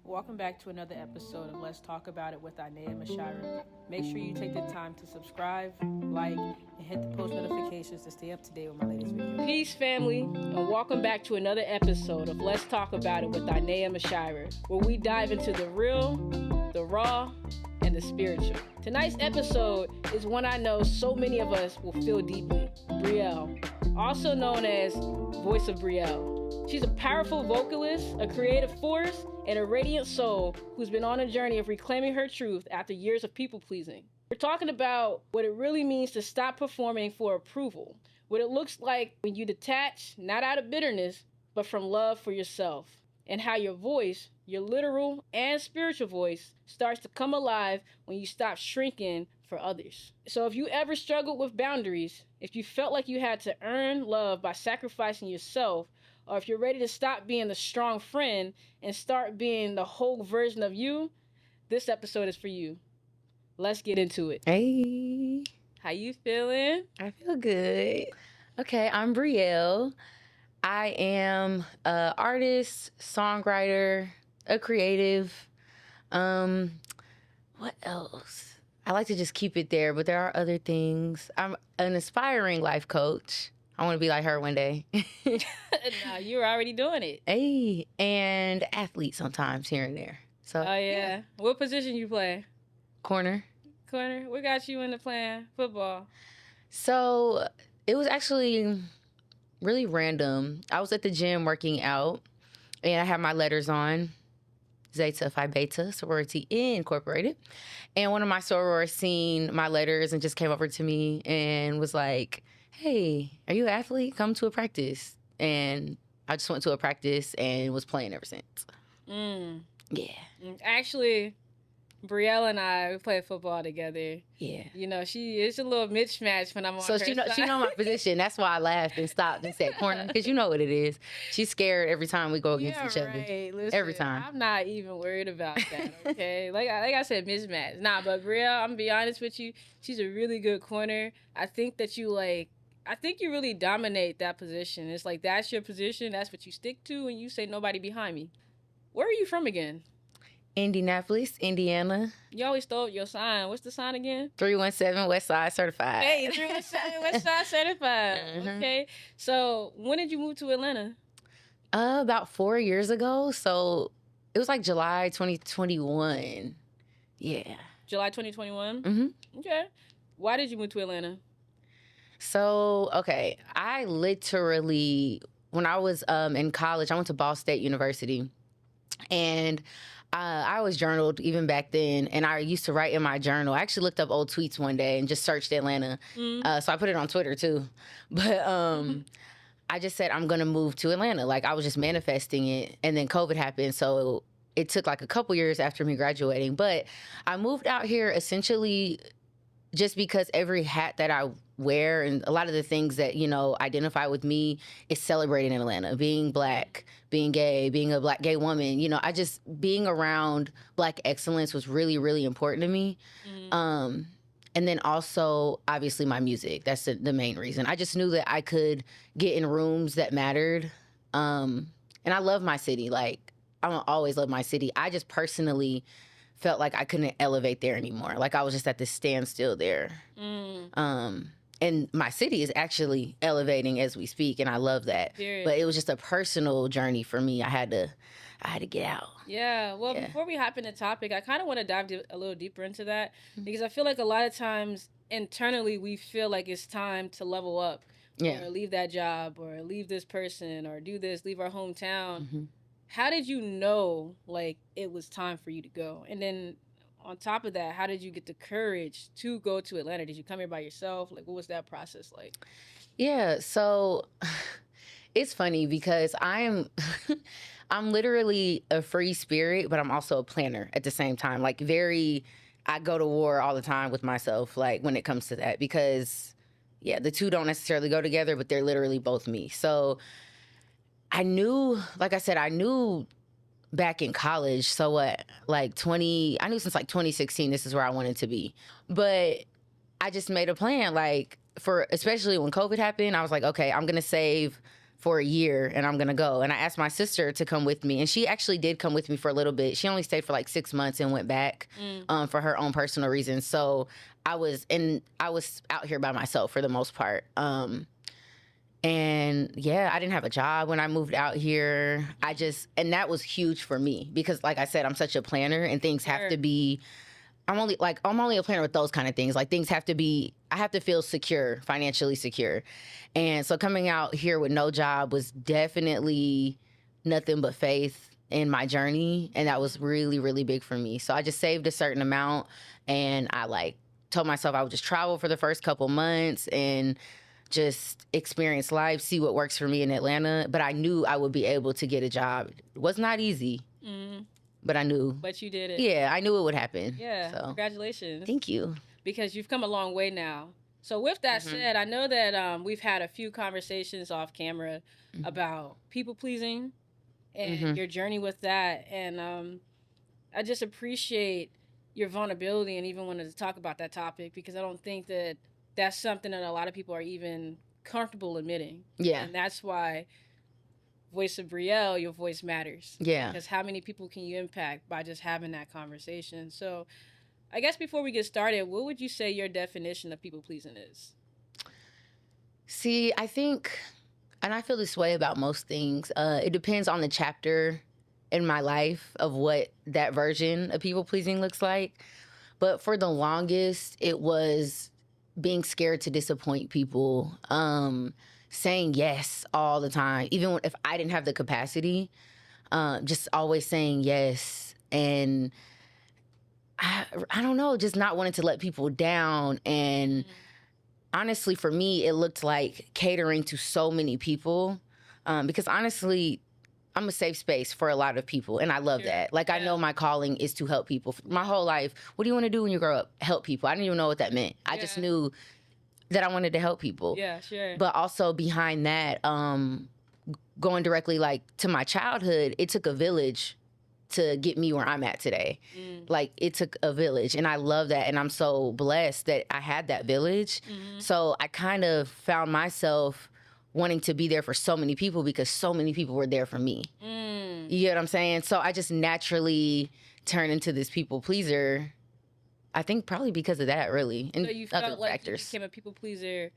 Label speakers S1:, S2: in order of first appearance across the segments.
S1: Welcome back to another episode of Let's Talk About It with Inayah Mushirah. Make sure you take the time to subscribe, like, and hit the post notifications to stay up to date with my latest video. Peace, family, and welcome back to another episode of Let's Talk About It with Inayah Mushirah, where we dive into the real, the raw, and the spiritual. Tonight's episode is one I know so many of us will feel deeply. Brielle, also known as Voice of Brielle. She's a powerful vocalist, a creative force, and a radiant soul who's been on a journey of reclaiming her truth after years of people-pleasing. We're talking about what it really means to stop performing for approval, what it looks like when you detach, not out of bitterness, but from love for yourself, and how your voice, your literal and spiritual voice, starts to come alive when you stop shrinking for others. So if you ever struggled with boundaries, if you felt like you had to earn love by sacrificing yourself, or if you're ready to stop being the strong friend and start being the whole version of you, this episode is for you. Let's get into it.
S2: Hey.
S1: How you feeling?
S2: I feel good. Okay, I'm Brielle. I am an artist, songwriter, a creative. What else? I like to just keep it there, but there are other things. I'm an aspiring life coach. I want to be like her one day.
S1: No, you're already doing it.
S2: Hey, and athlete sometimes here and there. So.
S1: Oh yeah. What position you play?
S2: Corner.
S1: Corner. What got you into playing football?
S2: So it was actually really random. I was at the gym working out, and I had my letters on. Zeta Phi Beta, Sorority Incorporated. And one of my sorors seen my letters and just came over to me and was like, hey, are you an athlete? Come to a practice. And I just went to a practice and was playing ever since. Yeah.
S1: Actually, Brielle and I, we play football together.
S2: Yeah.
S1: You know, it's a little mismatch when I'm on
S2: so
S1: her
S2: she
S1: side.
S2: know my position. That's why I laughed and stopped and said corner, because you know what it is. She's scared every time we go against each other.
S1: Listen,
S2: every time.
S1: I'm not even worried about that, okay? like I said, mismatch. Nah, but Brielle, I'm going to be honest with you, she's a really good corner. I think that you really dominate that position. It's like that's your position. That's what you stick to, and you say nobody behind me. Where are you from again?
S2: Indianapolis, Indiana.
S1: You always stole your sign. What's the sign again?
S2: 317 West Side Certified.
S1: Hey, 317 West Side Certified. Okay. So when did you move to Atlanta?
S2: About 4 years ago. So it was like July 2021. Yeah.
S1: July 2021?
S2: Mm-hmm.
S1: Okay. Why did you move to Atlanta?
S2: So, okay. I literally, when I was in college, I went to Ball State University. And I always journaled even back then, and I used to write in my journal. I actually looked up old tweets one day and just searched Atlanta. So I put it on Twitter too. But I just said, I'm going to move to Atlanta. Like, I was just manifesting it. And then COVID happened. So it took like a couple years after me graduating. But I moved out here essentially just because every hat that I wear and a lot of the things that, you know, identify with me is celebrated in Atlanta. Being Black, being gay, being a Black gay woman, you know, being around Black excellence was really, really important to me. And then also, obviously, my music. That's the main reason. I just knew that I could get in rooms that mattered. And I love my city. Like, I don't always love my city. I just personally felt like I couldn't elevate there anymore. Like, I was just at this standstill there. And my city is actually elevating as we speak, and I love that.
S1: Period.
S2: But it was just a personal journey for me. I had to get out.
S1: Yeah. Well, before we hop in the topic, I kind of want to dive a little deeper into that, because I feel like a lot of times internally we feel like it's time to level up, or leave that job, or leave this person, or do this, leave our hometown. How did you know, like, it was time for you to go? And then on top of that, how did you get the courage to go to Atlanta? Did you come here by yourself? Like, what was that process like?
S2: Yeah, so it's funny because I'm literally a free spirit, but I'm also a planner at the same time. Like, I go to war all the time with myself, like, when it comes to that, because, yeah, the two don't necessarily go together, but they're literally both me. So I knew back in college, so what, like I knew since like 2016, this is where I wanted to be. But I just made a plan, like, especially when COVID happened, I was like, okay, I'm going to save for a year and I'm going to go. And I asked my sister to come with me. And she actually did come with me for a little bit. She only stayed for like 6 months and went back for her own personal reasons. So I was out here by myself for the most part. And yeah, I didn't have a job when I moved out here. And that was huge for me because like I said, I'm such a planner and things have to be, I'm only a planner with those kind of things. Like things have to be, I have to feel secure, financially secure. And so coming out here with no job was definitely nothing but faith in my journey. And that was really, really big for me. So I just saved a certain amount and I like told myself I would just travel for the first couple months and just experience life, see what works for me in Atlanta. But I knew I would be able to get a job. It was not easy, but I knew.
S1: But you did it.
S2: Yeah, I knew it would happen.
S1: Yeah,
S2: so.
S1: Congratulations.
S2: Thank you.
S1: Because you've come a long way now. So with that said, I know that we've had a few conversations off camera about people pleasing and your journey with that. And I just appreciate your vulnerability and even wanted to talk about that topic because I don't think that that's something that a lot of people are even comfortable admitting.
S2: Yeah.
S1: And that's why voice of Brielle, your voice matters.
S2: Yeah.
S1: Because how many people can you impact by just having that conversation? So I guess before we get started, what would you say your definition of people pleasing is?
S2: See, I think, and I feel this way about most things, it depends on the chapter in my life of what that version of people pleasing looks like. But for the longest, it was being scared to disappoint people, saying yes all the time, even if I didn't have the capacity, just always saying yes. And I don't know, just not wanting to let people down. And honestly, for me, it looked like catering to so many people, because honestly, I'm a safe space for a lot of people, and I love that. Like, I know my calling is to help people. My whole life, what do you want to do when you grow up? Help people. I didn't even know what that meant. I just knew that I wanted to help people.
S1: Yeah, sure.
S2: But also behind that, going directly, like, to my childhood, it took a village to get me where I'm at today. Like, it took a village, and I love that, and I'm so blessed that I had that village. So I kind of found myself wanting to be there for so many people because so many people were there for me. You get what I'm saying? So I just naturally turned into this people pleaser. I think probably because of that, really, and
S1: so you
S2: other
S1: felt like
S2: factors.
S1: You became a people pleaser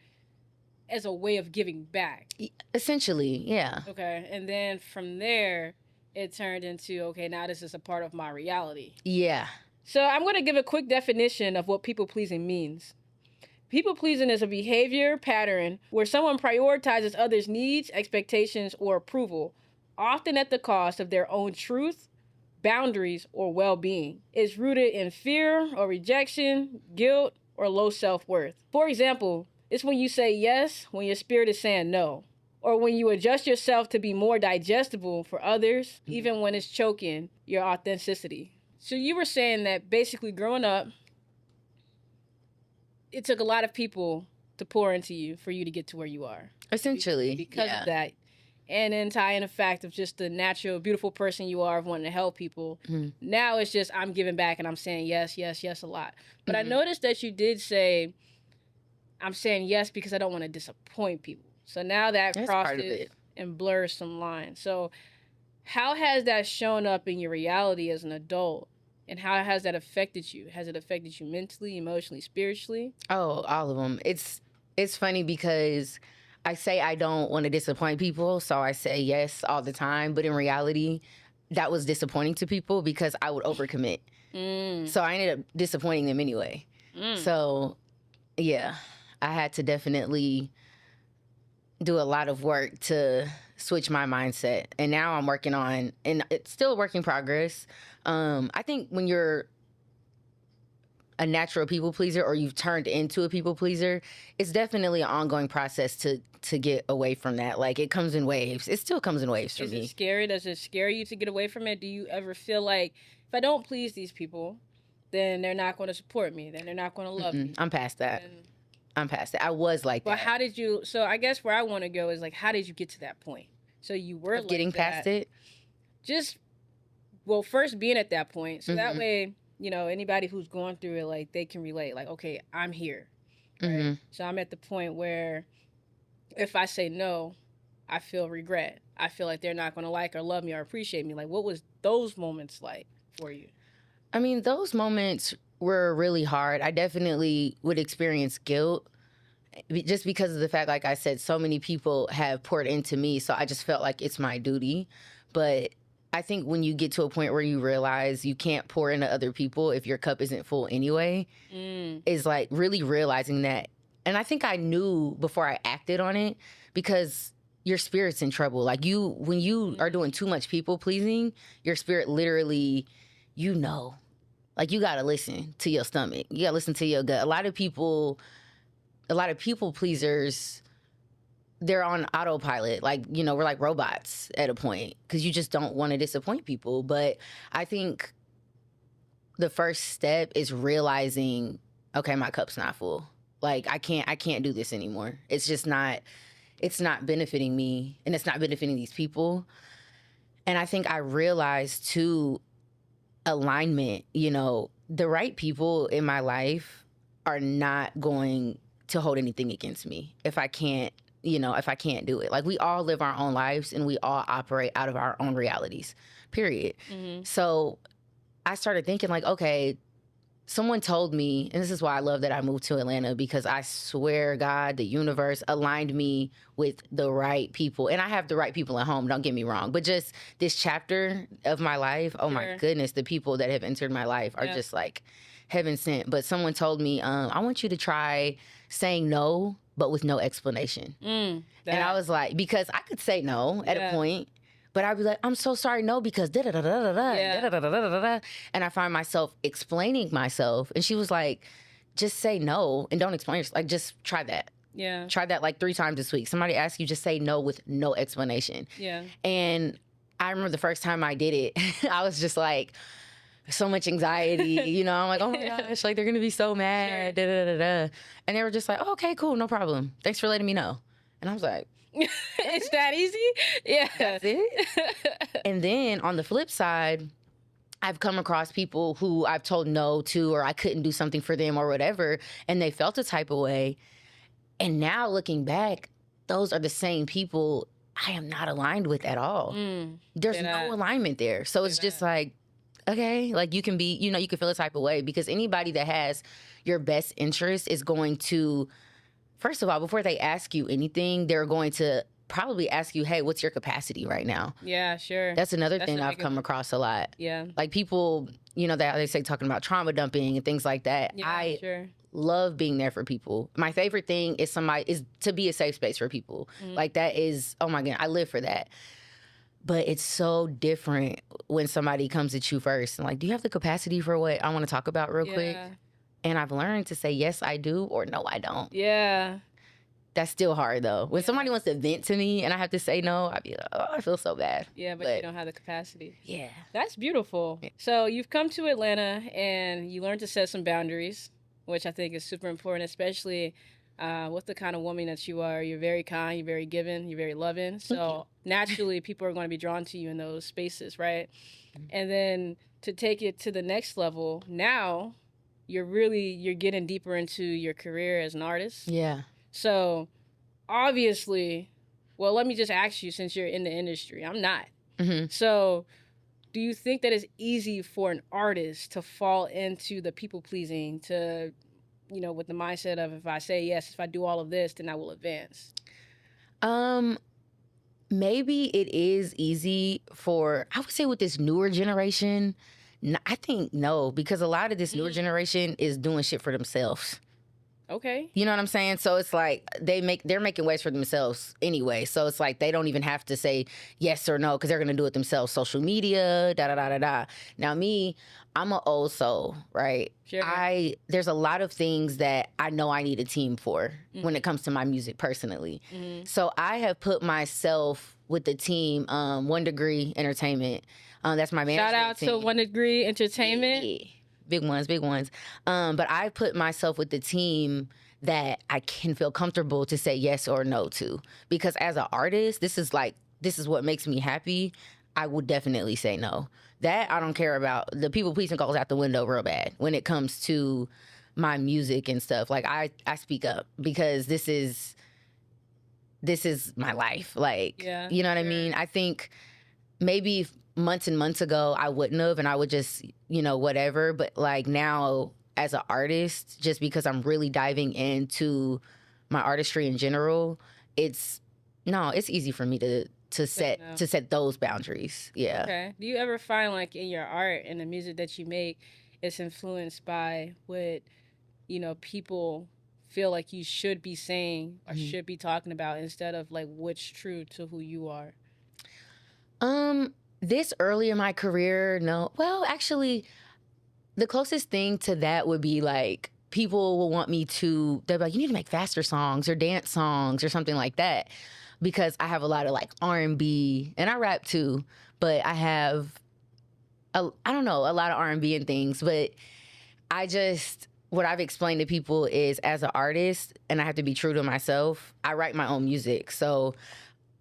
S1: as a way of giving back.
S2: Essentially, yeah.
S1: Okay, and then from there, it turned into, okay, now this is a part of my reality.
S2: Yeah.
S1: So I'm going to give a quick definition of what people pleasing means. People pleasing is a behavior pattern where someone prioritizes others' needs, expectations, or approval, often at the cost of their own truth, boundaries, or well-being. It's rooted in fear or rejection, guilt, or low self-worth. For example, it's when you say yes when your spirit is saying no, or when you adjust yourself to be more digestible for others, even when it's choking your authenticity. So you were saying that basically growing up, it took a lot of people to pour into you for you to get to where you are.
S2: Essentially.
S1: Because of that. And then tie in the fact of just the natural, beautiful person you are of wanting to help people. Now it's just, I'm giving back and I'm saying yes, yes, yes a lot. But I noticed that you did say, I'm saying yes because I don't want to disappoint people. So now that crosses and blurs some lines. So how has that shown up in your reality as an adult? And how has that affected you? Has it affected you mentally, emotionally, spiritually?
S2: Oh, all of them. It's funny because I say I don't want to disappoint people, so I say yes all the time. But in reality, that was disappointing to people because I would overcommit. So I ended up disappointing them anyway. So, yeah, I had to definitely do a lot of work to switch my mindset. And now I'm working on, and it's still a work in progress. I think when you're a natural people pleaser or you've turned into a people pleaser, it's definitely an ongoing process to get away from that. Like, it comes in waves. It still comes in waves for me.
S1: Is it scary? Does it scare you to get away from it? Do you ever feel like, if I don't please these people, then they're not going to support me, then they're not going to love me?
S2: I'm past that. I'm past it. I was like that.
S1: But how did you, so I guess where I want to go is like, how did you get to that point? So you were like
S2: getting past it?
S1: Just, well, first being at that point. So that way, you know, anybody who's going through it, like, they can relate. Like, okay, I'm here. Right? So I'm at the point where if I say no, I feel regret. I feel like they're not going to like or love me or appreciate me. Like, what was those moments like for you?
S2: I mean, those moments were really hard. I definitely would experience guilt just because of the fact, like I said, so many people have poured into me. So I just felt like it's my duty. But I think when you get to a point where you realize you can't pour into other people if your cup isn't full anyway, is like really realizing that. And I think I knew before I acted on it, because your spirit's in trouble. Like when you are doing too much people pleasing, your spirit literally, like you gotta listen to your stomach. You gotta listen to your gut. A lot of people pleasers, they're on autopilot. Like, we're like robots at a point because you just don't want to disappoint people. But I think the first step is realizing, okay, my cup's not full. Like I can't do this anymore. It's not benefiting me and it's not benefiting these people. And I think I realized too, alignment, the right people in my life are not going to hold anything against me if I can't do it. Like we all live our own lives and we all operate out of our own realities, period. So I started thinking like, okay, someone told me, and this is why I love that I moved to Atlanta, because I swear God, the universe aligned me with the right people. And I have the right people at home, don't get me wrong. But just this chapter of my life, oh my goodness, the people that have entered my life are just like heaven sent. But someone told me, I want you to try saying no, but with no explanation. And I was like, because I could say no at a point, but I'd be like, I'm so sorry, no, because da-da-da-da-da-da. And I find myself explaining myself. And she was like, just say no and don't explain yourself. Like, just try that.
S1: Yeah.
S2: Try that like 3 times this week. Somebody asks you, just say no with no explanation.
S1: Yeah.
S2: And I remember the first time I did it, I was just like, so much anxiety, I'm like, oh my gosh, like they're going to be so mad, da-da-da-da. And they were just like, oh, okay, cool, no problem. Thanks for letting me know. And I was like,
S1: it's that easy? Yeah.
S2: That's it? And then on the flip side, I've come across people who I've told no to, or I couldn't do something for them or whatever, and they felt a type of way. And now looking back, those are the same people I am not aligned with at all. There's no alignment there. So it's just like, okay, like you can be, you can feel a type of way, because anybody that has your best interest is going to, first of all, before they ask you anything, they're going to probably ask you, hey, what's your capacity right now?
S1: Yeah, sure.
S2: That's another thing I've come across a lot.
S1: Yeah.
S2: Like people, that they say talking about trauma dumping and things like that.
S1: Yeah,
S2: I love being there for people. My favorite thing is to be a safe space for people. Like that is, oh my God, I live for that. But it's so different when somebody comes at you first and like, do you have the capacity for what I want to talk about real quick? And I've learned to say, yes, I do, or no, I don't.
S1: Yeah.
S2: That's still hard though. When somebody wants to vent to me and I have to say no, I'd be like, oh, I feel so bad.
S1: Yeah, but you don't have the capacity.
S2: Yeah.
S1: That's beautiful. Yeah. So you've come to Atlanta and you learned to set some boundaries, which I think is super important, especially with the kind of woman that you are. You're very kind, you're very giving, you're very loving. So naturally, people are going to be drawn to you in those spaces, right? And then to take it to the next level, now you're getting deeper into your career as an artist.
S2: Yeah.
S1: So obviously, well, let me just ask you, since you're in the industry, I'm not. So do you think that it's easy for an artist to fall into the people pleasing, to with the mindset of, if I say yes, if I do all of this, then I will advance?
S2: Maybe it is easy for, I would say with this newer generation, I think no, because a lot of this newer generation is doing shit for themselves.
S1: Okay.
S2: You know what I'm saying? So it's like they're making ways for themselves anyway. So it's like they don't even have to say yes or no, because they're going to do it themselves. Social media, da-da-da-da-da. Now me, I'm an old soul, right?
S1: Sure.
S2: There's a lot of things that I know I need a team for when it comes to my music personally. So I have put myself with the team, 1 Degree Entertainment. That's my management
S1: team. Shout out to 1 Degree Entertainment.
S2: Yeah. Big ones. But I put myself with the team that I can feel comfortable to say yes or no to. Because as an artist, this is what makes me happy. I would definitely say no. That I don't care about. The people pleasing goes out the window real bad when it comes to my music and stuff. Like I speak up because this is this is my life. Like,
S1: Yeah,
S2: you know what I mean? I think maybe months and months ago I wouldn't have, and I would just, you know, whatever. But like now as an artist, just because I'm really diving into my artistry in general, it's easy for me to set those boundaries. Yeah.
S1: Okay. Do you ever find like in your art and the music that you make, it's influenced by what, you know, people feel like you should be saying or should be talking about instead of like what's true to who you are?
S2: This early in my career, no. Well, actually, the closest thing to that would be like people will want me to, they're like, you need to make faster songs or dance songs or something like that, because I have a lot of like R&B, and I rap too, but I have, I don't know, a lot of R&B and things. But what I've explained to people is, as an artist, and I have to be true to myself, I write my own music. So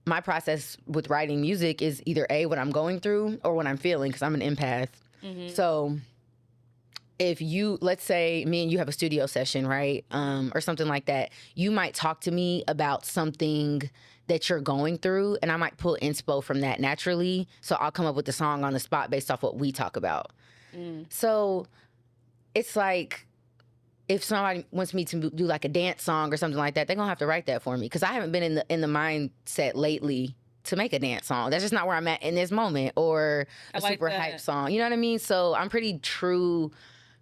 S2: my process with writing music is either A, what I'm going through, or what I'm feeling, because I'm an empath. So if you, let's say me and you have a studio session, right? Or something like that, you might talk to me about something that you're going through, and I might pull inspo from that naturally. So I'll come up with the song on the spot based off what we talk about. So it's like, if somebody wants me to do like a dance song or something like that, they're gonna have to write that for me, because I haven't been in the mindset lately to make a dance song. That's just not where I'm at in this moment, or a super hype song. You know what I mean? So I'm pretty true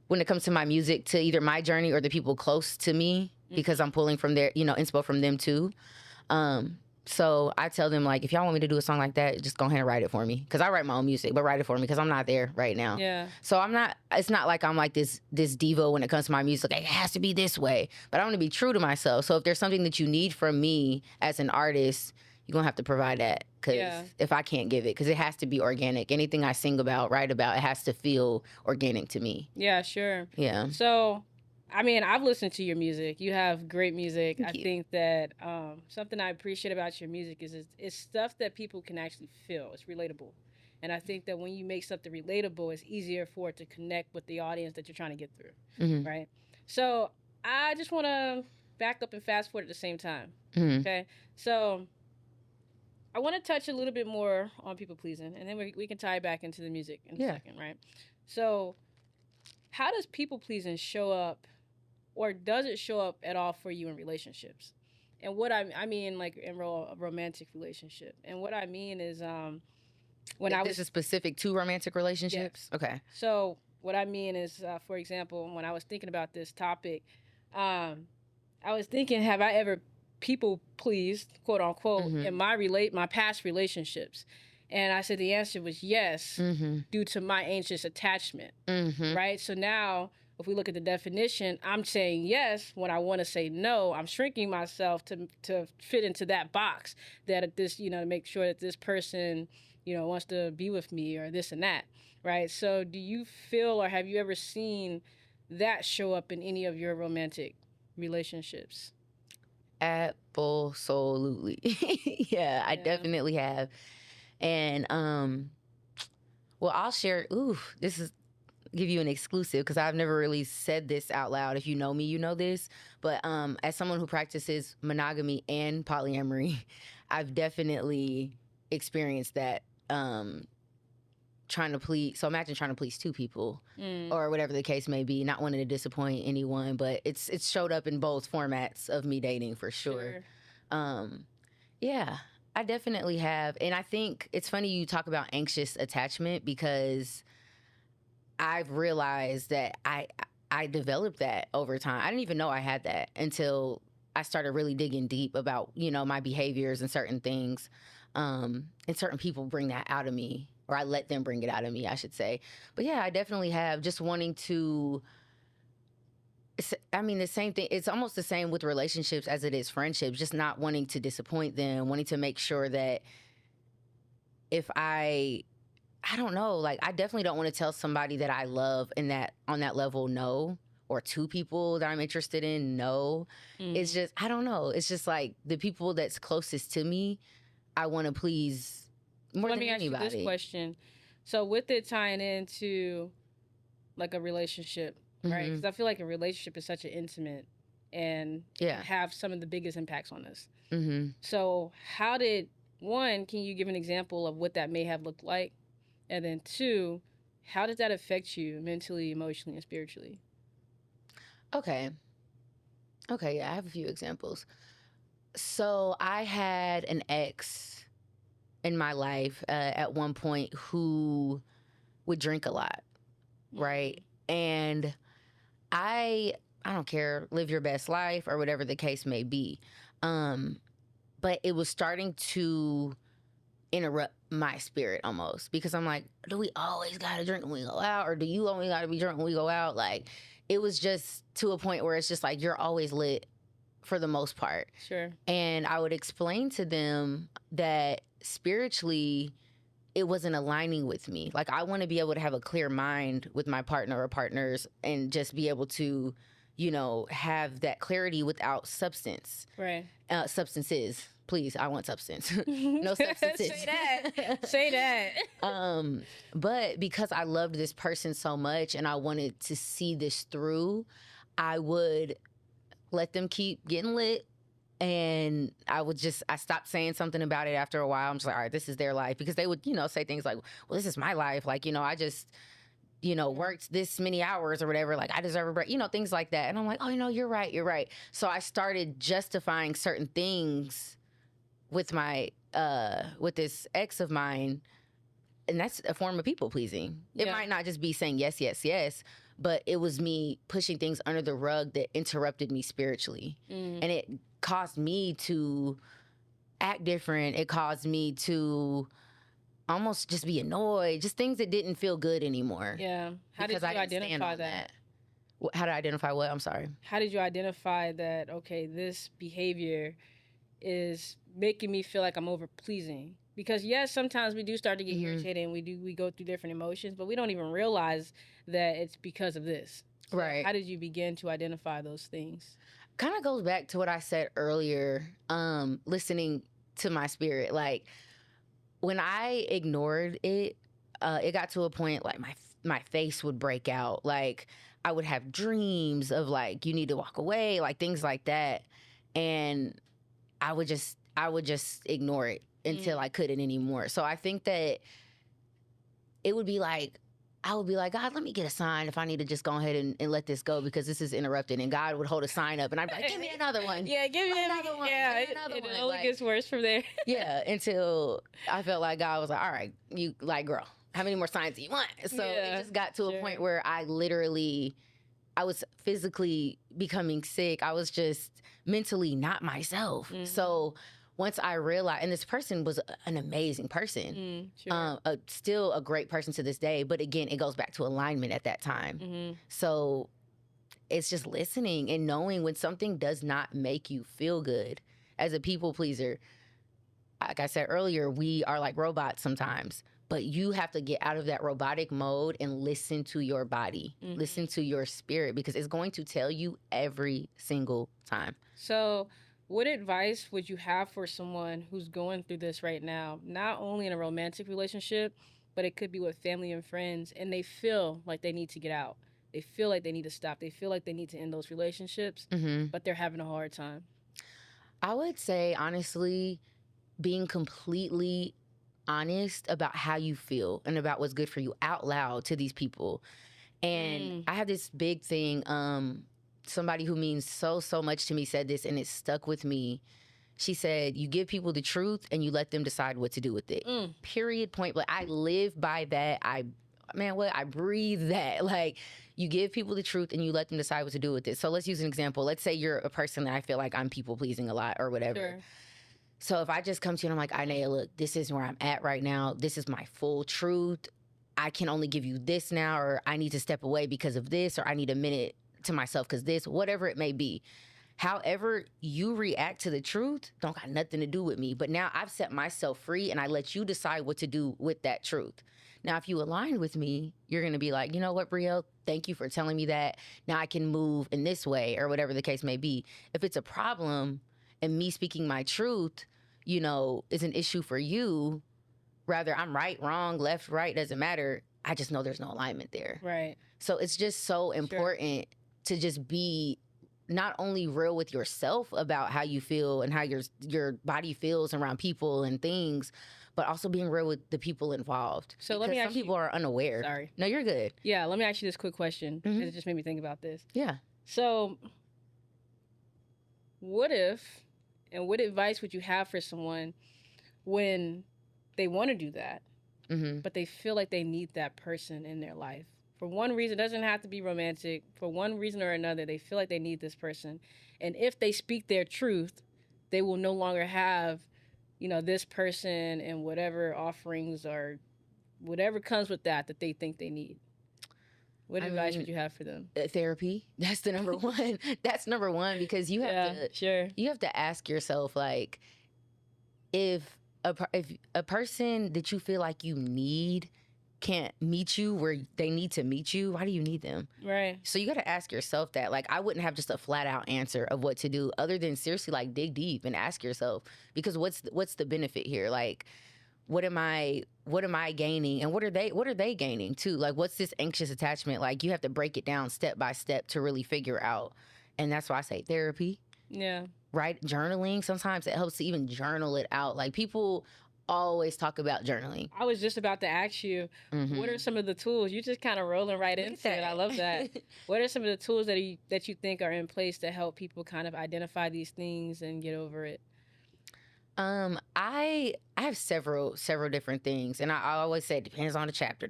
S2: when it comes to my music to either my journey or the people close to me, because I'm pulling from their, you know, inspo from them too. So I tell them, like, if y'all want me to do a song like that, just go ahead and write it for me. Because I write my own music, but write it for me, because I'm not there right now.
S1: Yeah.
S2: So it's not like I'm like this diva when it comes to my music. Like, it has to be this way. But I want to be true to myself. So if there's something that you need from me as an artist, you're going to have to provide that. Because if I can't give it, because it has to be organic. Anything I sing about, write about, it has to feel organic to me.
S1: Yeah, sure.
S2: Yeah.
S1: So, I mean, I've listened to your music. You have great music. I think that something I appreciate about your music is it's stuff that people can actually feel. It's relatable. And I think that when you make something relatable, it's easier for it to connect with the audience that you're trying to get through, right? So I just want to back up and fast forward at the same time, okay? So I want to touch a little bit more on people pleasing, and then we can tie back into the music in a second, right? So how does people pleasing show up, or does it show up at all for you in relationships? And what I mean, like in a romantic relationship. And what I mean is,
S2: This is specific to romantic relationships? Yeah. Okay.
S1: So what I mean is, for example, when I was thinking about this topic, I was thinking, have I ever people pleased, quote unquote, in my past relationships? And I said the answer was yes, due to my anxious attachment, right? So now, if we look at the definition, I'm saying yes when I want to say no. I'm shrinking myself to fit into that box, that this, you know, to make sure that this person, you know, wants to be with me, or this and that, right? So do you feel, or have you ever seen that show up in any of your romantic relationships?
S2: Absolutely. Yeah, I definitely have. And well, I'll share, this is give you an exclusive, because I've never really said this out loud. If you know me, you know this. But as someone who practices monogamy and polyamory, I've definitely experienced that, trying to please. So imagine trying to please two people, or whatever the case may be, not wanting to disappoint anyone. But it's showed up in both formats of me dating, for sure. Yeah, I definitely have. And I think it's funny you talk about anxious attachment, because I've realized that I developed that over time. I didn't even know I had that until I started really digging deep about, you know, my behaviors and certain things. And certain people bring that out of me, or I let them bring it out of me, I should say. But yeah, I definitely have, just wanting to, I mean, the same thing. It's almost the same with relationships as it is friendships, just not wanting to disappoint them, wanting to make sure that if I don't know, like, I definitely don't want to tell somebody that I love and that on that level, no, or two people that I'm interested in, no. It's just, I don't know. It's just like the people that's closest to me, I want to please more than anybody.
S1: Let me ask you this question. So with it tying into like a relationship, right? Because I feel like a relationship is such an intimate and have some of the biggest impacts on us.
S2: Mm-hmm.
S1: So how did, one, can you give an example of what that may have looked like? And then two, how did that affect you mentally, emotionally, and spiritually?
S2: Okay, yeah, I have a few examples. So I had an ex in my life at one point who would drink a lot, right? And I don't care, live your best life or whatever the case may be. But it was starting to interrupt my spirit almost, because I'm like, do we always gotta drink when we go out, or do you only gotta be drunk when we go out? Like, it was just to a point where it's just like, you're always lit for the most part.
S1: Sure.
S2: And I would explain to them that spiritually, it wasn't aligning with me. Like, I want to be able to have a clear mind with my partner or partners and just be able to, you know, have that clarity without substance.
S1: Right.
S2: Substances. Please, I want substance. No substances.
S1: Say that. Say that.
S2: But because I loved this person so much and I wanted to see this through, I would let them keep getting lit. And I stopped saying something about it after a while. I'm just like, all right, this is their life. Because they would, you know, say things like, well, this is my life. Like, you know, I just, you know, worked this many hours or whatever. Like, I deserve a break, you know, things like that. And I'm like, oh, you know, you're right. So I started justifying certain things with my, with this ex of mine. And that's a form of people pleasing. It might not just be saying yes, yes, yes, but it was me pushing things under the rug that interrupted me spiritually. And it caused me to act different. It caused me to almost just be annoyed, just things that didn't feel good anymore.
S1: Yeah. How did you identify that?
S2: How did I identify what? I'm sorry.
S1: How did you identify that, okay, this behavior is making me feel like I'm over pleasing? Because yes, sometimes we do start to get irritated and we go through different emotions, but we don't even realize that it's because of this. So
S2: right.
S1: How did you begin to identify those things?
S2: Kind of goes back to what I said earlier, listening to my spirit. Like, when I ignored it, it got to a point like my face would break out. Like, I would have dreams of like, you need to walk away, like things like that. And I would just ignore it until I couldn't anymore. So I think that it would be like, I would be like, God, let me get a sign if I need to just go ahead and let this go because this is interrupted. And God would hold a sign up and I'd be like, give me another one.
S1: Yeah, give me another one. Yeah, it only gets worse from there.
S2: Yeah, until I felt like God was like, all right, you, like, girl, how many more signs do you want? So it just got to a point where I was physically becoming sick. I was just mentally not myself. So once I realized, and this person was an amazing person, still a great person to this day. But again, it goes back to alignment at that time. So it's just listening and knowing when something does not make you feel good. As a people pleaser, like I said earlier, we are like robots sometimes. But you have to get out of that robotic mode and listen to your body, listen to your spirit, because it's going to tell you every single time.
S1: So what advice would you have for someone who's going through this right now, not only in a romantic relationship, but it could be with family and friends, and they feel like they need to get out? They feel like they need to stop. They feel like they need to end those relationships, but they're having a hard time.
S2: I would say, honestly, being completely honest about how you feel and about what's good for you out loud to these people. And I have this big thing, somebody who means so much to me said this and it stuck with me. She said, you give people the truth and you let them decide what to do with it. Period, point blank. I live by that. I breathe that. Like, you give people the truth and you let them decide what to do with it. So let's use an example. Let's say you're a person that I feel like I'm people pleasing a lot or whatever. Sure. So if I just come to you and I'm like, Inayah, look, this is where I'm at right now. This is my full truth. I can only give you this now, or I need to step away because of this, or I need a minute to myself because this, whatever it may be. However you react to the truth don't got nothing to do with me. But now I've set myself free and I let you decide what to do with that truth. Now, if you align with me, you're going to be like, you know what, Brielle, thank you for telling me that. Now I can move in this way, or whatever the case may be. If it's a problem and me speaking my truth, you know, is an issue for you, rather I'm right, wrong, left, right, doesn't matter. I just know there's no alignment there.
S1: Right.
S2: So it's just so important to just be not only real with yourself about how you feel and how your body feels around people and things, but also being real with the people involved.
S1: So
S2: because some people are unaware.
S1: Sorry.
S2: No, you're good.
S1: Yeah, let me ask you this quick question, because it just made me think about this.
S2: Yeah.
S1: So what advice would you have for someone when they want to do that, but they feel like they need that person in their life? For one reason, it doesn't have to be romantic. For one reason or another, they feel like they need this person. And if they speak their truth, they will no longer have, this person and whatever offerings or whatever comes with that they think they need. What advice would you have for them?
S2: Therapy. That's the number one. That's number one, because you have you have to ask yourself, like, if a person that you feel like you need can't meet you where they need to meet you, why do you need them?
S1: Right.
S2: So you got to ask yourself that. Like, I wouldn't have just a flat out answer of what to do, other than seriously, like, dig deep and ask yourself, because what's the benefit here? Like, what am I gaining, and what are they gaining too? Like, what's this anxious attachment? Like, you have to break it down step by step to really figure out. And that's why I say therapy.
S1: Yeah.
S2: Right? Journaling. Sometimes it helps to even journal it out. Like, people always talk about journaling.
S1: I was just about to ask you, what are some of the tools? You just kind of rolling right into it. I love that. What are some of the tools that you think are in place to help people kind of identify these things and get over it?
S2: I have several different things, and I always say it depends on the chapter,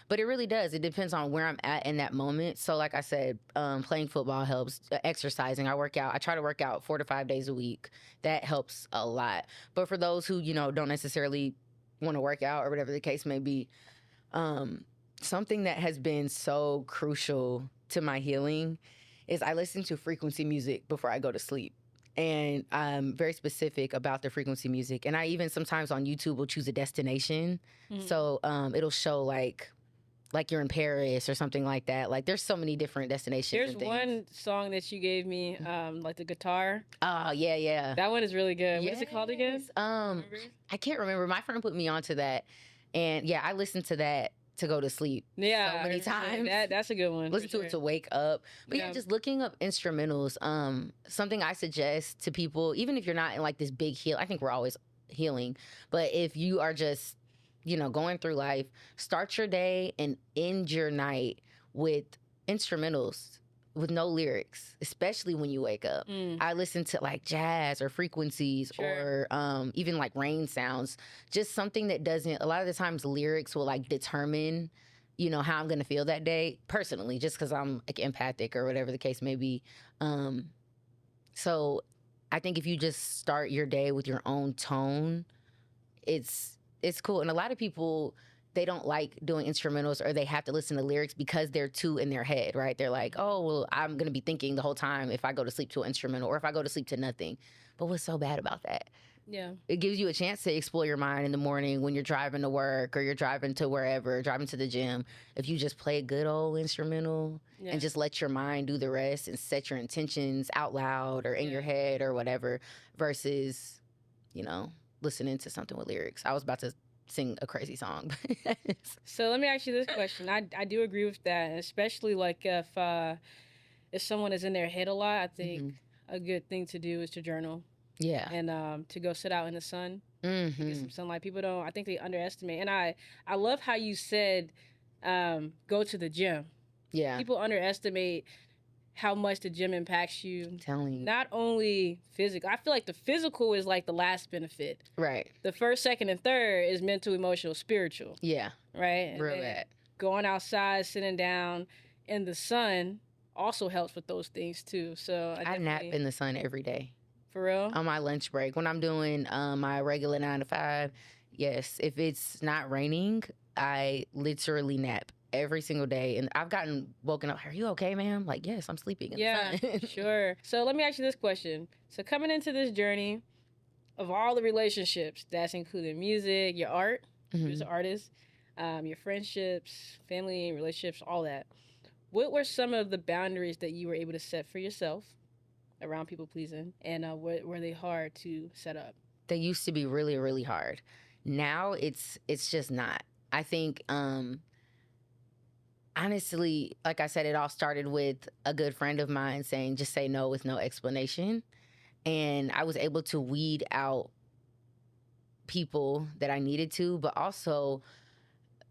S2: but it really does. It depends on where I'm at in that moment. So like I said, playing football helps, exercising, I work out. I try to work out 4 to 5 days a week. That helps a lot. But for those who, don't necessarily want to work out or whatever the case may be, something that has been so crucial to my healing is I listen to frequency music before I go to sleep. And I'm very specific about the frequency music. And I even sometimes on YouTube will choose a destination. So it'll show like you're in Paris or something like that. Like, there's so many different destinations.
S1: There's one song that you gave me, like the guitar.
S2: Oh, yeah.
S1: That one is really good. What is it called again?
S2: I can't remember. My friend put me onto that. And yeah, I listened to that to go to sleep so many times.
S1: That's a good one.
S2: Listen to it to wake up. But yeah, just looking up instrumentals. Something I suggest to people, even if you're not in like this big heal, I think we're always healing. But if you are just, going through life, start your day and end your night with instrumentals with no lyrics, especially when you wake up. I listen to like jazz or frequencies or even like rain sounds, just something that doesn't, a lot of the times lyrics will like determine, how I'm going to feel that day personally, just because I'm like empathic or whatever the case may be. So I think if you just start your day with your own tone, it's cool. And a lot of people, they don't like doing instrumentals, or they have to listen to lyrics because they're too in their head, right? They're like, oh, well, I'm going to be thinking the whole time if I go to sleep to an instrumental or if I go to sleep to nothing. But what's so bad about that?
S1: Yeah.
S2: It gives you a chance to explore your mind in the morning when you're driving to work or you're driving to wherever, driving to the gym. If you just play a good old instrumental and just let your mind do the rest and set your intentions out loud or in your head or whatever, versus, listening to something with lyrics. I was about to sing a crazy song.
S1: So let me ask you this question. I do agree with that, especially like if someone is in their head a lot. I think a good thing to do is to journal.
S2: Yeah.
S1: And to go sit out in the sun, get some sunlight. People I think they underestimate. And I love how you said go to the gym.
S2: Yeah.
S1: People underestimate how much the gym impacts you.
S2: I'm telling you.
S1: Not only physical. I feel like the physical is like the last benefit.
S2: Right.
S1: The first, second, and third is mental, emotional, spiritual.
S2: Yeah.
S1: Right?
S2: Real bad.
S1: Going outside, sitting down in the sun also helps with those things too. So
S2: I nap in the sun every day.
S1: For real?
S2: On my lunch break. When I'm doing my regular 9 to 5, yes. If it's not raining, I literally nap every single day. And I've gotten woken up, are you okay, ma'am? Like, yes, I'm sleeping in the sun.
S1: Sure. So let me ask you this question. So coming into this journey of all the relationships, that's including music, your art, you're an artist, your friendships, family, relationships, all that. What were some of the boundaries that you were able to set for yourself around people pleasing? And were they hard to set up?
S2: They used to be really, really hard. Now it's just not. I think honestly, like I said, it all started with a good friend of mine saying, just say no with no explanation. And I was able to weed out people that I needed to, but also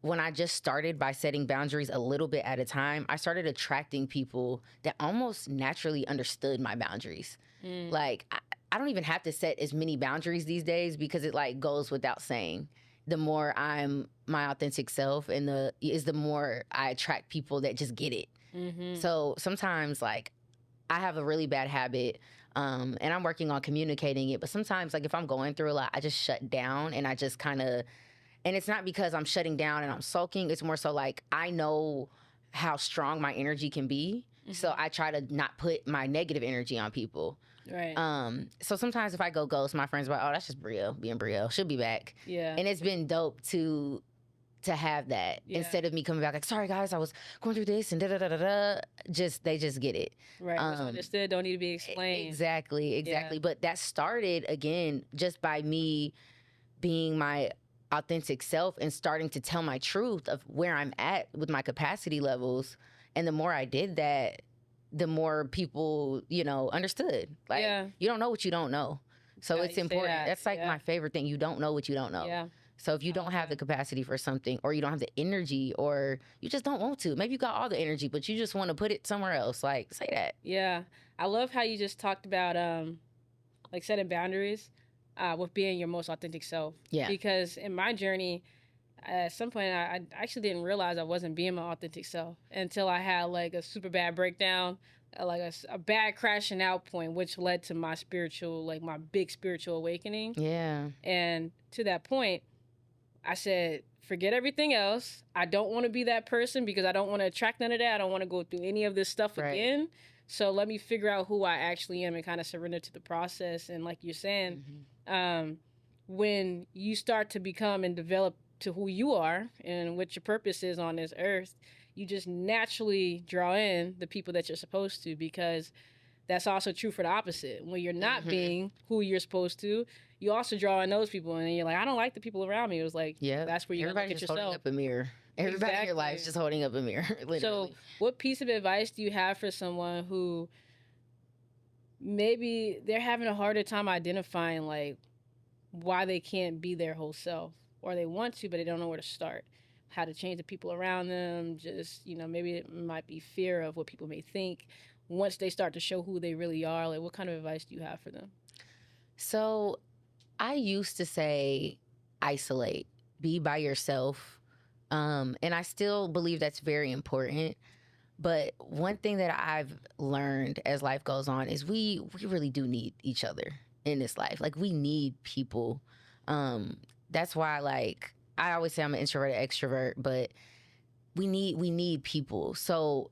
S2: when I just started by setting boundaries a little bit at a time, I started attracting people that almost naturally understood my boundaries. Like, I don't even have to set as many boundaries these days because it like goes without saying. The more I'm my authentic self and the more I attract people that just get it. So sometimes like I have a really bad habit, and I'm working on communicating it, but sometimes like if I'm going through a lot, I just shut down and I just kind of, and it's not because I'm shutting down and I'm sulking. It's more so like I know how strong my energy can be. So I try to not put my negative energy on people.
S1: Right.
S2: So sometimes if I go ghost, my friends are like, oh, that's just Brielle being Brielle. She'll be back.
S1: Yeah.
S2: And it's been dope to have that instead of me coming back like, sorry guys, I was going through this and da da da da da. They just get it.
S1: Right. Understood. Don't need to be explained.
S2: Exactly.
S1: Yeah.
S2: But that started again just by me being my authentic self and starting to tell my truth of where I'm at with my capacity levels. And the more I did that, the more people, understood. Like, you don't know what you don't know. So it's important. That's like my favorite thing. You don't know what you don't know.
S1: Yeah.
S2: So if you don't have the capacity for something, or you don't have the energy, or you just don't want to, maybe you got all the energy, but you just want to put it somewhere else. Like, say that.
S1: Yeah. I love how you just talked about, like setting boundaries with being your most authentic self.
S2: Yeah.
S1: Because in my journey, at some point, I actually didn't realize I wasn't being my authentic self until I had like a super bad breakdown, like a bad crashing out point, which led to my my big spiritual awakening.
S2: Yeah.
S1: And to that point, I said, forget everything else. I don't want to be that person because I don't want to attract none of that. I don't want to go through any of this stuff again. So let me figure out who I actually am and kind of surrender to the process. And like you're saying, when you start to become and develop to who you are and what your purpose is on this earth, you just naturally draw in the people that you're supposed to, because that's also true for the opposite. When you're not being who you're supposed to, you also draw in those people, and you're like, I don't like the people around me. It was like, that's where you look at yourself.
S2: Holding up a mirror. Everybody in your life is just holding up a mirror. Literally.
S1: So what piece of advice do you have for someone who maybe they're having a harder time identifying like why they can't be their whole self, or they want to, but they don't know where to start? How to change the people around them? Just, maybe it might be fear of what people may think. Once they start to show who they really are, like what kind of advice do you have for them?
S2: So I used to say, isolate, be by yourself. And I still believe that's very important. But one thing that I've learned as life goes on is we really do need each other in this life. Like, we need people. That's why, like, I always say I'm an introverted extrovert, but we need people. So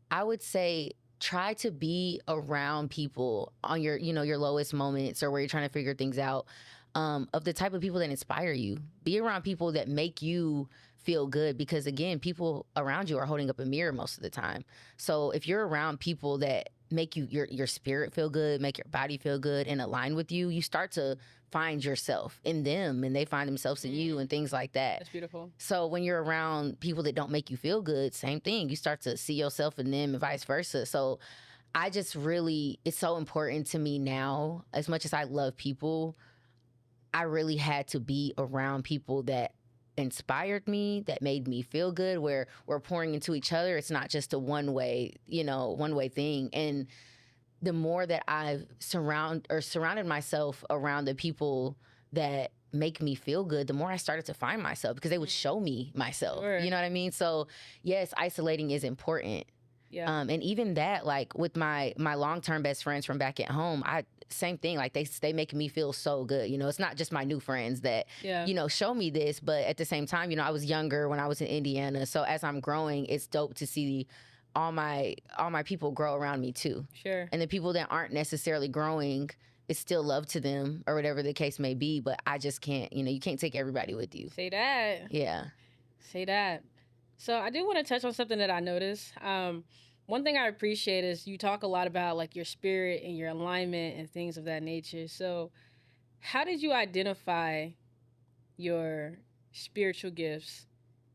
S2: I would say try to be around people on your, your lowest moments, or where you're trying to figure things out, of the type of people that inspire you. Be around people that make you feel good, because again, people around you are holding up a mirror most of the time. So if you're around people that make you your spirit feel good, make your body feel good, and align with you, you start to find yourself in them, and they find themselves in you, and things like that.
S1: That's beautiful.
S2: So when you're around people that don't make you feel good, same thing. You start to see yourself in them, and vice versa. So I just really, it's so important to me now, as much as I love people, I really had to be around people that inspired me, that made me feel good, where we're pouring into each other. It's not just a one-way thing. And the more that I've surrounded myself around the people that make me feel good, the more I started to find myself, because they would show me myself.
S1: Sure.
S2: You know what I mean? So yes, isolating is important.
S1: Yeah.
S2: And even that, like with my long-term best friends from back at home, same thing. Like they make me feel so good. It's not just my new friends that, show me this, but at the same time, I was younger when I was in Indiana. So as I'm growing, it's dope to see all my people grow around me too.
S1: Sure.
S2: And the people that aren't necessarily growing, it's still love to them, or whatever the case may be. But I just can't, you can't take everybody with you.
S1: Say that.
S2: Yeah.
S1: Say that. So I do want to touch on something that I noticed. One thing I appreciate is you talk a lot about like your spirit and your alignment and things of that nature. So how did you identify your spiritual gifts,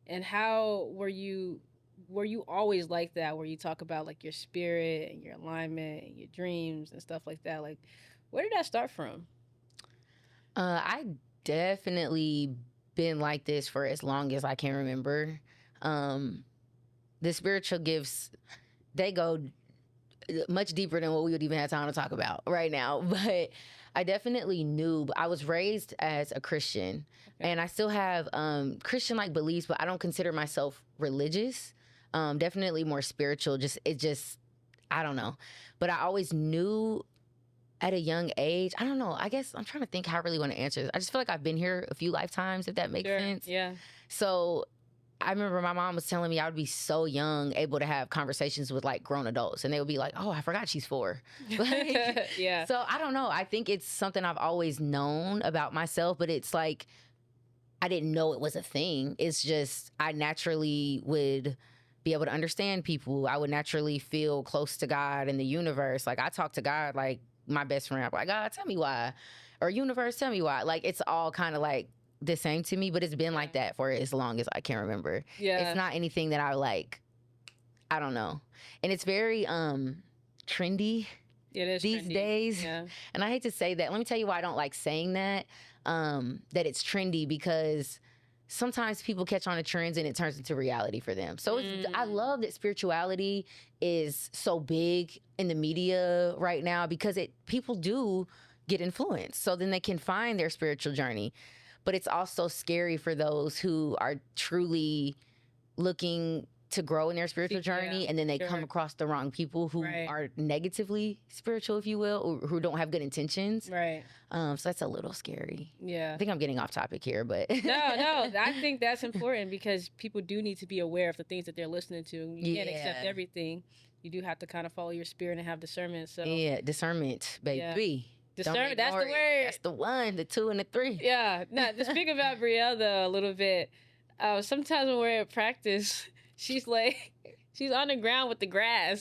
S1: and how were you were you always like that, where you talk about like your spirit and your alignment and your dreams and stuff like that? Like, where did that start from?
S2: I definitely been like this for as long as I can remember. The spiritual gifts, they go much deeper than what we would even have time to talk about right now. But I definitely knew. I was raised as a Christian, and I still have Christian-like beliefs, but I don't consider myself religious. Definitely more spiritual. I don't know. But I always knew at a young age. I don't know. I guess I'm trying to think how I really want to answer this. I just feel like I've been here a few lifetimes, if that makes sense.
S1: Yeah.
S2: So I remember my mom was telling me I would be so young, able to have conversations with like grown adults, and they would be like, "Oh, I forgot she's 4." Like,
S1: yeah.
S2: So I don't know. I think it's something I've always known about myself, but it's like I didn't know it was a thing. It's just I naturally would be able to understand people. I would naturally feel close to God and the universe. Like I talk to God like my best friend. I'm like, God, tell me why, or universe, tell me why. Like it's all kind of like the same to me, but it's been like that for as long as I can remember.
S1: Yeah.
S2: It's not anything that I like, I don't know. And it's very trendy these days.
S1: Yeah.
S2: And I hate to say that. Let me tell you why I don't like saying that, that it's trendy, because sometimes people catch on to trends and it turns into reality for them. So I love that spirituality is so big in the media right now, because people do get influenced. So then they can find their spiritual journey. But it's also scary for those who are truly looking to grow in their spiritual journey, and then they come across the wrong people who are negatively spiritual, if you will, or who don't have good intentions.
S1: Right.
S2: So that's a little scary.
S1: Yeah.
S2: I think I'm getting off topic here, but
S1: no, I think that's important, because people do need to be aware of the things that they're listening to. You can't accept everything. You do have to kind of follow your spirit and have discernment. So
S2: yeah, discernment, baby.
S1: Yeah. Discernment, that's the word.
S2: That's the 1, the 2, and the 3.
S1: Yeah. Now, to speak about Brielle, though, a little bit, sometimes when we're at practice, she's on the ground with the grass.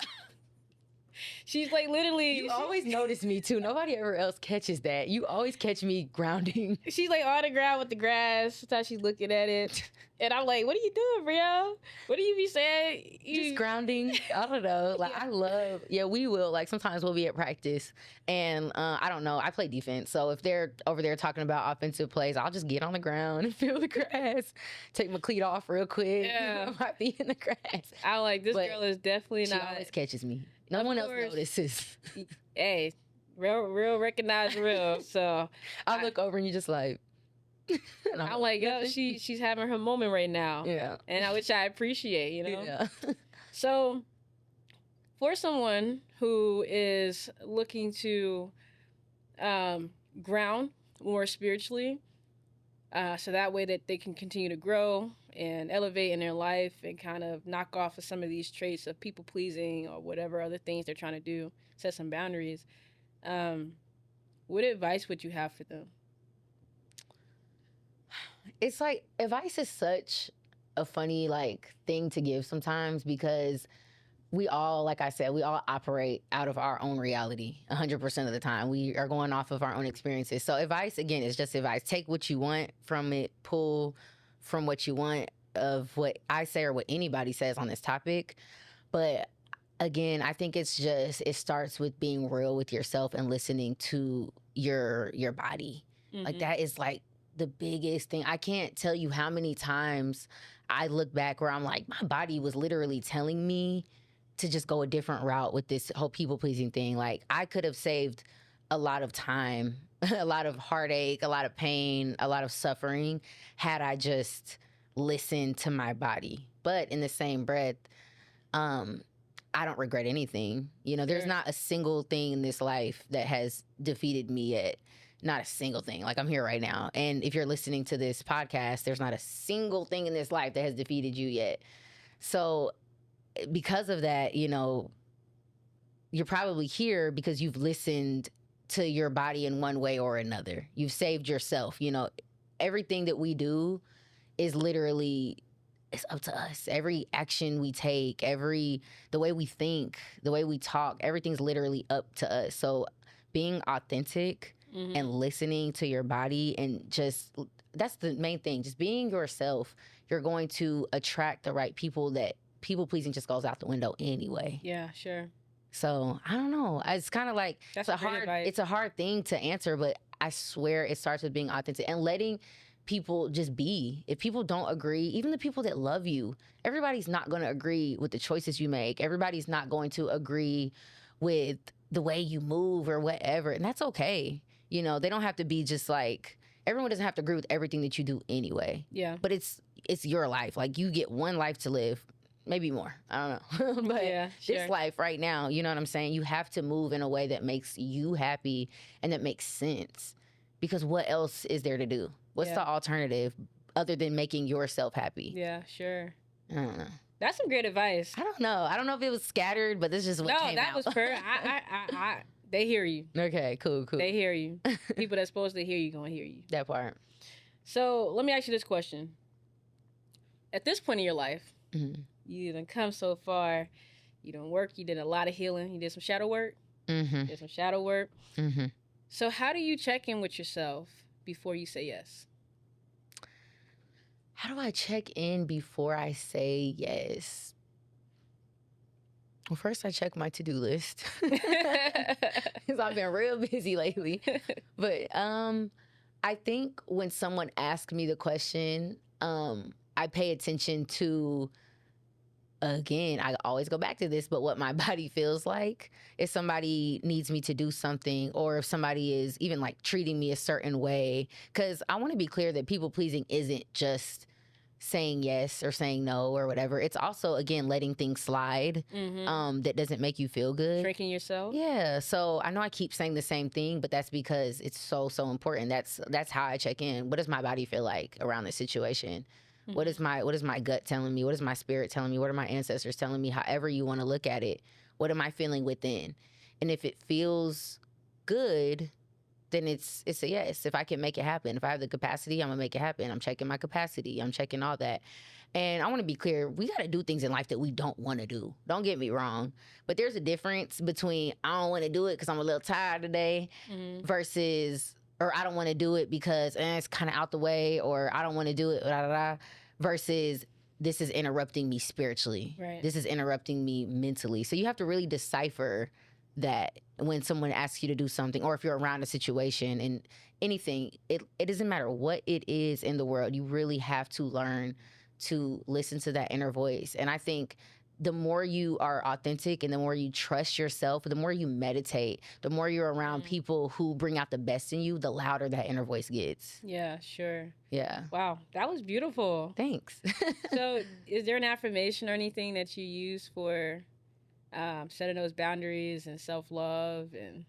S1: She's like literally.
S2: You always notice me too. Nobody ever else catches that. You always catch me grounding.
S1: She's like on the ground with the grass. Sometimes she's looking at it. And I'm like, what are you doing, Brielle? What do you be saying?
S2: Just grounding. I don't know. Like, I love, we will. Like, sometimes we'll be at practice and I don't know. I play defense. So if they're over there talking about offensive plays, I'll just get on the ground and feel the grass. Take my cleat off real quick.
S1: Yeah.
S2: My feet in the grass.
S1: I'm like, this girl is definitely not.
S2: She always catches me. No one else notices.
S1: Hey, real recognize real. So
S2: I look over and you're just like.
S1: I'm like, yo, she's having her moment right now.
S2: Yeah.
S1: And which I appreciate, you know?
S2: Yeah.
S1: So for someone who is looking to ground more spiritually, so that way that they can continue to grow and elevate in their life and kind of knock off of some of these traits of people pleasing or whatever other things they're trying to do, set some boundaries, what advice would you have for them?
S2: It's like, advice is such a funny thing to give sometimes, because we all, like I said, we all operate out of our own reality 100% of the time. We are going off of our own experiences. So advice, again, is just advice. Take what you want from it, pull from what you want of what I say or what anybody says on this topic. But again, I think it starts with being real with yourself and listening to your body. Mm-hmm. Like, that is the biggest thing. I can't tell you how many times I look back where I'm like, my body was literally telling me to just go a different route with this whole people-pleasing thing. Like, I could have saved a lot of time, a lot of heartache, a lot of pain, a lot of suffering had I just listened to my body. But in the same breath, I don't regret anything. You know, there's not a single thing in this life that has defeated me yet. Not a single thing. Like, I'm here right now. And if you're listening to this podcast, there's not a single thing in this life that has defeated you yet. So because of that, you know, you're probably here because you've listened to your body in one way or another. You've saved yourself. You know, everything that we do is literally, it's up to us. Every action we take, the way we think, the way we talk, everything's literally up to us. So being authentic, mm-hmm. and listening to your body, and that's the main thing. Just being yourself, you're going to attract the right people that people pleasing just goes out the window anyway.
S1: Yeah, sure.
S2: So I don't know. It's kind of like,
S1: That's
S2: it's a hard thing to answer, but I swear it starts with being authentic and letting people just be. If people don't agree, even the people that love you, everybody's not going to agree with the choices you make. Everybody's not going to agree with the way you move or whatever. And that's okay. You know, they don't have to be just like, everyone doesn't have to agree with everything that you do anyway.
S1: Yeah.
S2: But it's your life. Like, you get one life to live. Maybe more. I don't know. But
S1: yeah, sure.
S2: This life right now, you know what I'm saying? You have to move in a way that makes you happy and that makes sense. Because what else is there to do? What's the alternative other than making yourself happy?
S1: Yeah, sure.
S2: I don't know.
S1: That's some great advice.
S2: I don't know. I don't know if it was scattered, but this is just what came out.
S1: No, that was perfect. They hear you.
S2: Okay, cool.
S1: They hear you. People that's supposed to hear you gonna hear you.
S2: That part.
S1: So let me ask you this question. At this point in your life,
S2: mm-hmm.
S1: you done come so far. You done work. You did a lot of healing. You did some shadow work.
S2: Mm-hmm.
S1: Did some shadow work.
S2: Mm-hmm.
S1: So how do you check in with yourself before you say yes?
S2: How do I check in before I say yes? Well, first I check my to-do list because I've been real busy lately. But I think when someone asks me the question, I pay attention to, again, I always go back to this, but what my body feels like. If somebody needs me to do something, or if somebody is even like treating me a certain way, because I want to be clear that people pleasing isn't just saying yes or saying no or whatever. It's also, again, letting things slide that doesn't make you feel good.
S1: Shrinking yourself.
S2: Yeah. So I know I keep saying the same thing, but that's because it's so important. That's how I check in. What does my body feel like around this situation? Mm-hmm. What is my gut telling me? What is my spirit telling me? What are my ancestors telling me? However you want to look at it. What am I feeling within? And if it feels good, then it's a yes. If I can make it happen, if I have the capacity, I'm gonna make it happen. I'm checking my capacity. I'm checking all that. And I want to be clear, we got to do things in life that we don't want to do. Don't get me wrong. But there's a difference between I don't want to do it because I'm a little tired today versus, or I don't want to do it because it's kind of out the way, or I don't want to do it, versus this is interrupting me spiritually.
S1: Right.
S2: This is interrupting me mentally. So you have to really decipher that when someone asks you to do something, or if you're around a situation and anything, it doesn't matter what it is in the world, you really have to learn to listen to that inner voice. And I think the more you are authentic and the more you trust yourself, the more you meditate, the more you're around people who bring out the best in you, the louder that inner voice gets.
S1: Yeah, sure.
S2: Yeah.
S1: Wow, that was beautiful.
S2: Thanks.
S1: So is there an affirmation or anything that you use for setting those boundaries and self-love? And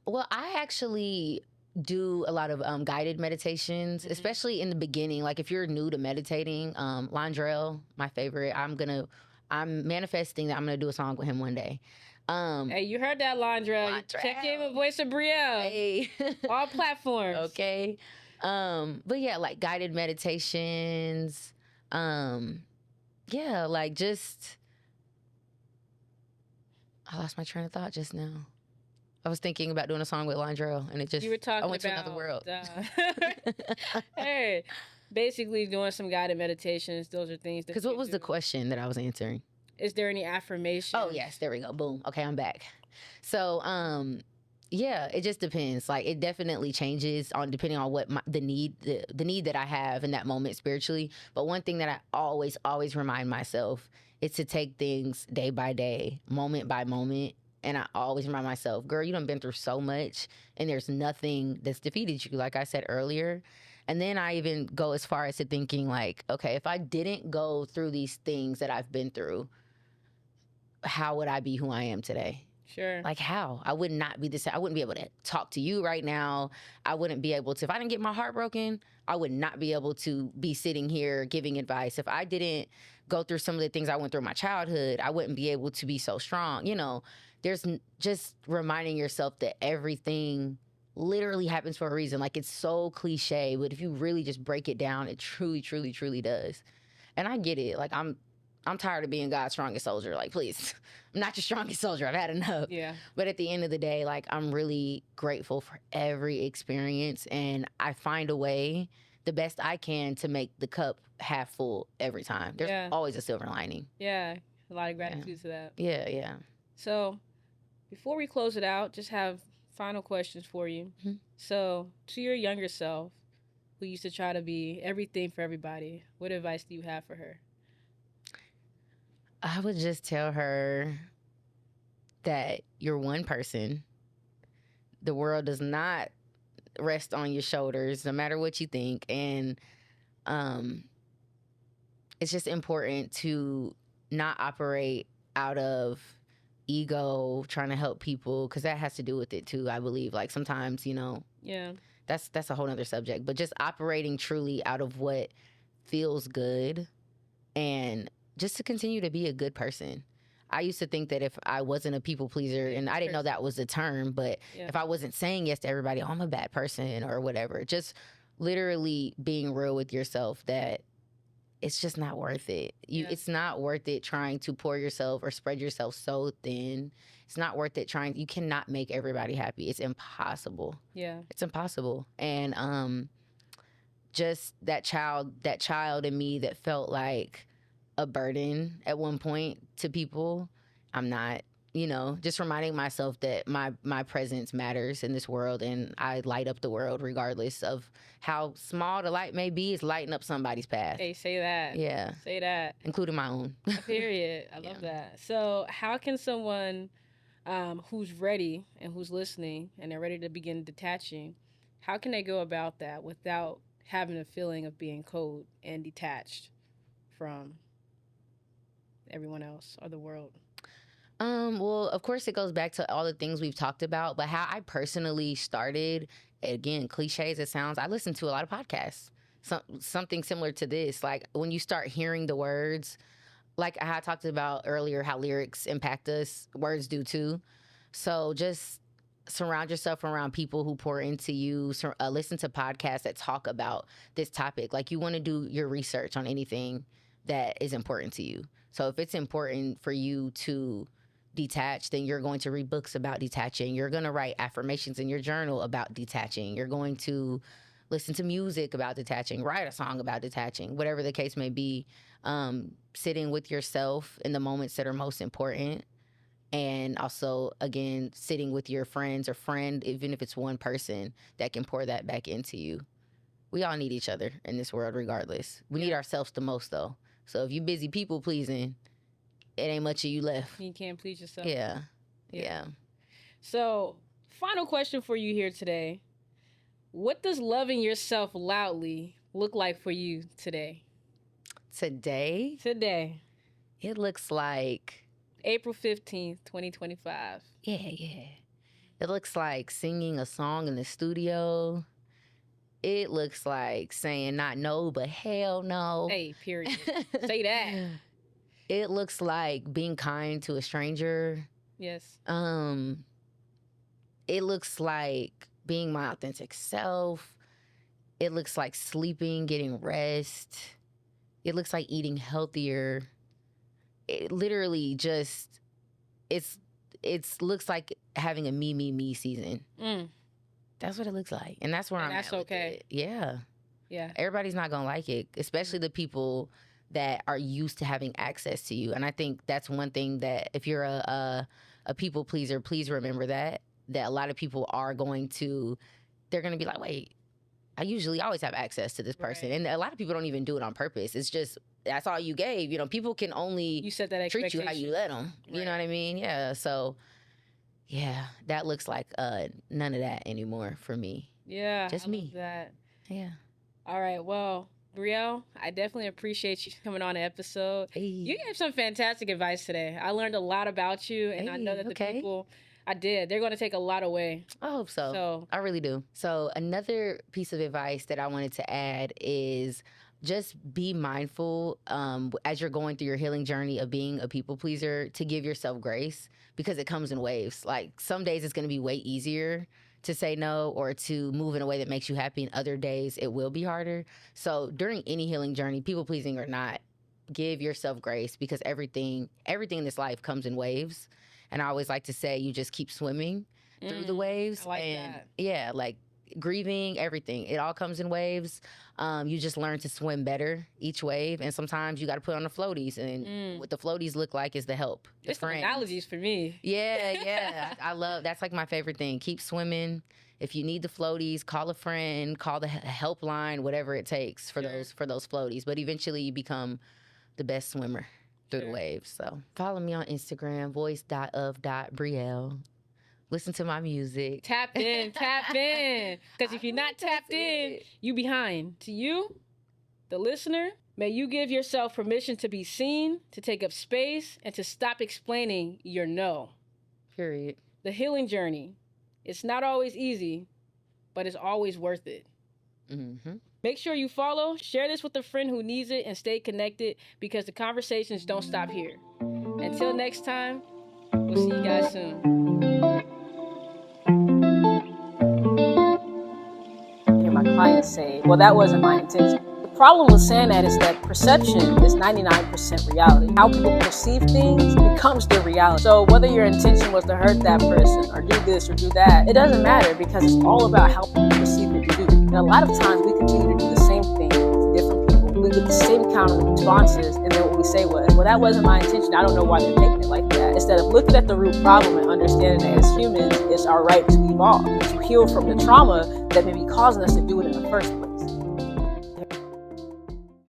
S2: well, I actually do a lot of guided meditations, especially in the beginning. Like if you're new to meditating, Londrelle, my favorite, I'm manifesting that I'm gonna do a song with him one day.
S1: Hey, you heard that, Londrelle. Check in with Voice of Brielle.
S2: Hey.
S1: All platforms.
S2: Okay. But yeah, like guided meditations. Yeah, like just, I lost my train of thought just now. I was thinking about doing a song with Londrelle, and it just,
S1: you were talking
S2: I went
S1: about,
S2: to another world.
S1: Hey, basically doing some guided meditations. Those are things that.
S2: Because what was the question that I was answering?
S1: Is there any affirmation?
S2: Oh yes, there we go. Boom. Okay, I'm back. So, yeah, it just depends. Like it definitely changes on depending on what the need that I have in that moment spiritually. But one thing that I always remind myself is to take things day by day, moment by moment. And I always remind myself, girl, you done been through so much and there's nothing that's defeated you, like I said earlier. And then I even go as far as to thinking like, okay, if I didn't go through these things that I've been through, how would I be who I am today?
S1: Sure.
S2: Like how? I would not be this. I wouldn't be able to talk to you right now. I wouldn't be able to, if I didn't get my heart broken, I would not be able to be sitting here giving advice. If I didn't go through some of the things I went through in my childhood, I wouldn't be able to be so strong. You know, there's just reminding yourself that everything literally happens for a reason. Like it's so cliche, but if you really just break it down, it truly, truly, truly does. And I get it. Like I'm tired of being God's strongest soldier. Like, please, I'm not your strongest soldier. I've had enough.
S1: Yeah.
S2: But at the end of the day, like, I'm really grateful for every experience. And I find a way the best I can to make the cup half full every time. There's always a silver lining.
S1: Yeah, a lot of gratitude to that.
S2: Yeah.
S1: So before we close it out, just have final questions for you. Mm-hmm. So to your younger self, who used to try to be everything for everybody, what advice do you have for her?
S2: I would just tell her that you're one person. The world does not rest on your shoulders, no matter what you think. And it's just important to not operate out of ego, trying to help people, because that has to do with it too, I believe. Like sometimes, that's a whole nother subject. But just operating truly out of what feels good, and just to continue to be a good person. I used to think that if I wasn't a people pleaser, and I didn't know that was a term, but if I wasn't saying yes to everybody, I'm a bad person or whatever. Just literally being real with yourself that it's just not worth it. It's not worth it trying to pour yourself or spread yourself so thin. It's not worth it you cannot make everybody happy. It's impossible. Yeah. It's impossible. And just that child in me that felt like a burden at one point to people, I'm not, just reminding myself that my presence matters in this world, and I light up the world regardless of how small the light may be. It's lighting up somebody's path.
S1: Hey, say that.
S2: Yeah.
S1: Say that.
S2: Including my own.
S1: Period. I love that. So how can someone who's ready and who's listening and they're ready to begin detaching, how can they go about that without having a feeling of being cold and detached from everyone else or the world?
S2: Well, of course, it goes back to all the things we've talked about, but how I personally started, again, cliche as it sounds, I listened to a lot of podcasts, something similar to this. Like when you start hearing the words, like I talked about earlier, how lyrics impact us, words do too. So just surround yourself around people who pour into you. Listen to podcasts that talk about this topic. Like you want to do your research on anything that is important to you. So if it's important for you to detach, then you're going to read books about detaching. You're going to write affirmations in your journal about detaching. You're going to listen to music about detaching, write a song about detaching, whatever the case may be. Sitting with yourself in the moments that are most important. And also, again, sitting with your friends or friend, even if it's one person that can pour that back into you. We all need each other in this world regardless. We need ourselves the most, though. So if you're busy people pleasing, it ain't much of you left.
S1: You can't please yourself.
S2: Yeah.
S1: So, final question for you here today. What does loving yourself loudly look like for you today?
S2: Today? It looks like
S1: April 15th, 2025.
S2: Yeah. It looks like singing a song in the studio. It looks like saying not no, but hell no.
S1: Hey, period. Say that.
S2: It looks like being kind to a stranger.
S1: Yes.
S2: It looks like being my authentic self. It looks like sleeping, getting rest. It looks like eating healthier. It literally just, it's looks like having a me season. That's what it looks like. And that's where I'm at. That's okay. Yeah. Everybody's not going to like it, especially the people that are used to having access to you. And I think that's one thing that if you're a people pleaser, please remember that a lot of people are going to, they're going to be like, wait, I usually always have access to this person. Right. And a lot of people don't even do it on purpose. It's just, that's all you gave. People can only treat you how you let them. Right. You know what I mean? Yeah. So, yeah, that looks like none of that anymore for me.
S1: Yeah.
S2: Just me.
S1: Love that.
S2: Yeah.
S1: All right. Well, Brielle, I definitely appreciate you coming on the episode. Hey. You gave some fantastic advice today. I learned a lot about you, and I know that the people they're going to take a lot away.
S2: I hope so. I really do. So another piece of advice that I wanted to add is just be mindful as you're going through your healing journey of being a people pleaser to give yourself grace, because it comes in waves. Like some days it's going to be way easier to say no or to move in a way that makes you happy, and other days it will be harder. So during any healing journey, people pleasing or not, give yourself grace, because everything in this life comes in waves. And I always like to say, you just keep swimming through the waves.
S1: I like that.
S2: Yeah, like grieving, everything. It all comes in waves. You just learn to swim better each wave. And sometimes you got to put on the floaties. And what the floaties look like is the help.
S1: It's the analogies for me.
S2: Yeah. I love, that's like my favorite thing. Keep swimming. If you need the floaties, call a friend, call the helpline, whatever it takes for those floaties. But eventually you become the best swimmer through the waves. So follow me on Instagram, voice.of.Brielle. Listen to my music.
S1: Tap in. Because if you're not tapped in, you behind. To you, the listener, may you give yourself permission to be seen, to take up space, and to stop explaining your no.
S2: Period.
S1: The healing journey. It's not always easy, but it's always worth it.
S2: Mm-hmm.
S1: Make sure you follow, share this with a friend who needs it, and stay connected because the conversations don't stop here. Until next time, we'll see you guys soon. Hear my clients say, well, that wasn't my intention. The problem with saying that is that perception is 99% reality. How people perceive things becomes their reality. So whether your intention was to hurt that person or do this or do that, it doesn't matter because it's all about how people perceive what you do. And a lot of times we continue to do the same thing to different people. We get the same kind of responses, and then what we say was, well, that wasn't my intention. I don't know why they're taking it like that. Instead of looking at the root problem and understanding that as humans, it's our right to evolve, to heal from the trauma that may be causing us to do it in the first place.